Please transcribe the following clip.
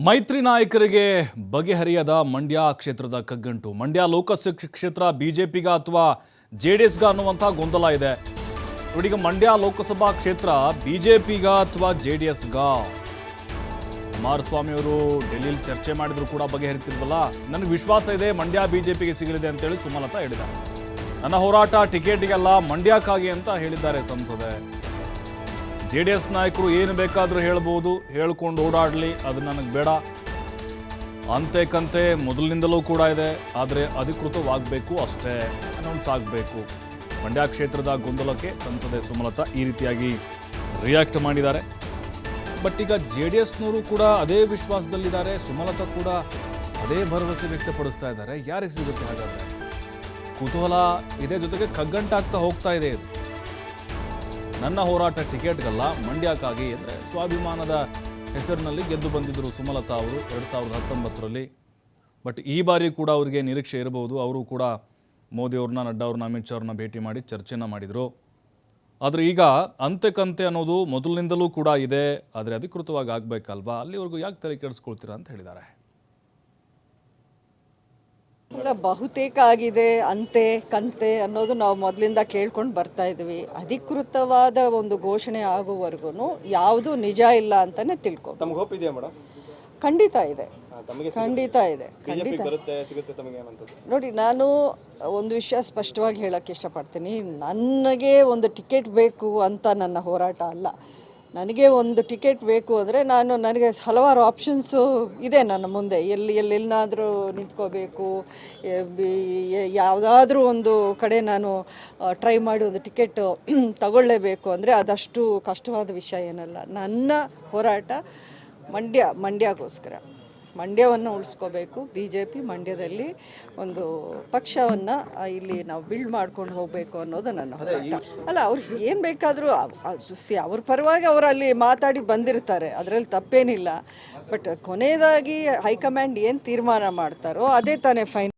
ಮೈತ್ರಿ ನಾಯಕರಿಗೆ ಬಗೆಹರಿಯದ ಮಂಡ್ಯ ಕ್ಷೇತ್ರದ ಕಗ್ಗಂಟು. ಮಂಡ್ಯ ಲೋಕಸಭಾ ಕ್ಷೇತ್ರ ಬಿಜೆಪಿಗ ಅಥವಾ ಜೆಡಿಎಸ್ಗ ಅನ್ನುವಂಥ ಗೊಂದಲ ಇದೆ. ನೋಡೀಗ ಮಂಡ್ಯ ಲೋಕಸಭಾ ಕ್ಷೇತ್ರ ಬಿಜೆಪಿಗ ಅಥವಾ ಜೆಡಿಎಸ್ಗ? ಕುಮಾರಸ್ವಾಮಿ ಅವರು ಡೆಲ್ಲಿಯಲ್ಲಿ ಚರ್ಚೆ ಮಾಡಿದ್ರು ಕೂಡ ಬಗೆಹರಿತಿಲ್ವಲ್ಲ. ನನಗೆ ವಿಶ್ವಾಸ ಇದೆ ಮಂಡ್ಯ ಬಿಜೆಪಿಗೆ ಸಿಗಲಿದೆ ಅಂತೇಳಿ ಸುಮಲತಾ ಹೇಳಿದ್ದಾರೆ. ನನ್ನ ಹೋರಾಟ ಟಿಕೆಟ್ಗೆಲ್ಲ ಮಂಡ್ಯಕ್ಕಾಗಿ ಅಂತ ಹೇಳಿದ್ದಾರೆ ಸಂಸದೆ. ಜೆಡಿಎಸ್ ನಾಯಕರು ಏನು ಬೇಕಾದರೂ ಹೇಳ್ಬೋದು, ಹೇಳ್ಕೊಂಡು ಓಡಾಡಲಿ, ಅದು ನನಗೆ ಬೇಡ. ಅಂತೆ ಕಂತೆ ಮೊದಲಿನಿಂದಲೂ ಕೂಡ ಇದೆ, ಆದರೆ ಅಧಿಕೃತವಾಗಬೇಕು ಅಷ್ಟೇ, ಅನೌನ್ಸ್ ಆಗಬೇಕು. ಮಂಡ್ಯ ಕ್ಷೇತ್ರದ ಗೊಂದಲಕ್ಕೆ ಸಂಸದೆ ಸುಮಲತಾ ಈ ರೀತಿಯಾಗಿ ರಿಯಾಕ್ಟ್ ಮಾಡಿದ್ದಾರೆ. ಬಟ್ ಈಗ ಜೆಡಿಎಸ್ನವರು ಕೂಡ ಅದೇ ವಿಶ್ವಾಸದಲ್ಲಿದ್ದಾರೆ, ಸುಮಲತಾ ಕೂಡ ಅದೇ ಭರವಸೆ ವ್ಯಕ್ತಪಡಿಸ್ತಾ ಇದ್ದಾರೆ. ಯಾರಿಗೆ ಸಿಗುತ್ತೆ ಹಾಗಾದರೆ? ಕುತೂಹಲ ಇದೆ, ಜೊತೆಗೆ ಕಗ್ಗಂಟಾಗ್ತಾ ಹೋಗ್ತಾ ಇದೆ ಇದು. ನನ್ನ ಹೋರಾಟ ಟಿಕೆಟ್ಗಲ್ಲ ಮಂಡ್ಯಕ್ಕಾಗಿ ಅಂದರೆ ಸ್ವಾಭಿಮಾನದ ಹೆಸರಿನಲ್ಲಿ ಗೆದ್ದು ಬಂದಿದ್ದರು ಸುಮಲತಾ ಅವರು 2019ರಲ್ಲಿ. ಬಟ್ ಈ ಬಾರಿ ಕೂಡ ಅವರಿಗೆ ನಿರೀಕ್ಷೆ ಇರಬಹುದು. ಅವರು ಕೂಡ ಮೋದಿ ಅವ್ರನ್ನ, ನಡ್ಡಾ ಅವ್ರನ್ನ, ಅಮಿತ್ ಶಾ ಅವ್ರನ್ನ ಭೇಟಿ ಮಾಡಿ ಚರ್ಚೆನ ಮಾಡಿದರು. ಆದರೆ ಈಗ ಅಂತೆ ಕಂತೆ ಅನ್ನೋದು ಮೊದಲಿನಿಂದಲೂ ಕೂಡ ಇದೆ, ಆದರೆ ಅಧಿಕೃತವಾಗಿ ಆಗಬೇಕಲ್ವಾ, ಅಲ್ಲಿವರೆಗೂ ಯಾಕೆ ತಲೆ ಕೆಡಿಸ್ಕೊಳ್ತೀರಾ ಅಂತ ಹೇಳಿದ್ದಾರೆ. ಅಲ್ಲ, ಬಹುತೇಕ ಆಗಿದೆ ಅಂತೆ ಕಂತೆ ಅನ್ನೋದು ನಾವು ಮೊದಲಿಂದ ಕೇಳ್ಕೊಂಡು ಬರ್ತಾ ಇದ್ವಿ. ಅಧಿಕೃತವಾದ ಒಂದು ಘೋಷಣೆ ಆಗುವವರೆಗೂ ಯಾವುದು ನಿಜ ಇಲ್ಲ ಅಂತಾನೆ ತಿಳ್ಕೊ. ಖಂಡಿತ ಇದೆ, ಖಂಡಿತ ಇದೆ, ಖಂಡಿತ. ನೋಡಿ, ನಾನು ಒಂದು ವಿಷಯ ಸ್ಪಷ್ಟವಾಗಿ ಹೇಳಕ್ಕೆ ಇಷ್ಟಪಡ್ತೀನಿ. ನನಗೆ ಒಂದು ಟಿಕೆಟ್ ಬೇಕು ಅಂತ ನನ್ನ ಹೋರಾಟ ಅಲ್ಲ. ನನಗೆ ಒಂದು ಟಿಕೆಟ್ ಬೇಕು ಅಂದರೆ ನನಗೆ ಹಲವಾರು ಆಪ್ಷನ್ಸು ಇದೆ ನನ್ನ ಮುಂದೆ. ಎಲ್ಲಾದರೂ ನಿಂತ್ಕೋಬೇಕು, ಯಾವುದಾದ್ರೂ ಒಂದು ಕಡೆ ನಾನು ಟ್ರೈ ಮಾಡಿ ಒಂದು ಟಿಕೆಟ್ ತಗೊಳ್ಳೇಬೇಕು ಅಂದರೆ ಅದಷ್ಟು ಕಷ್ಟವಾದ ವಿಷಯ ಏನಲ್ಲ. ನನ್ನ ಹೋರಾಟ ಮಂಡ್ಯಕ್ಕೋಸ್ಕರ. ಮಂಡ್ಯವನ್ನು ಉಳಿಸ್ಕೋಬೇಕು. BJP ಮಂಡ್ಯದಲ್ಲಿ ಒಂದು ಪಕ್ಷವನ್ನು ಇಲ್ಲಿ ನಾವು ಬಿಲ್ಡ್ ಮಾಡ್ಕೊಂಡು ಹೋಗಬೇಕು ಅನ್ನೋದು ನನ್ನ ಹೋರಾಟ. ಅಲ್ಲ, ಅವ್ರು ಏನು ಬೇಕಾದರೂ ಅವ್ರ ಪರವಾಗಿ ಅವರು ಅಲ್ಲಿ ಮಾತಾಡಿ ಬಂದಿರ್ತಾರೆ, ಅದರಲ್ಲಿ ತಪ್ಪೇನಿಲ್ಲ. ಬಟ್ ಕೊನೆಯದಾಗಿ ಹೈಕಮಾಂಡ್ ಏನು ತೀರ್ಮಾನ ಮಾಡ್ತಾರೋ ಅದೇ ತಾನೇ ಫೈನಲ್.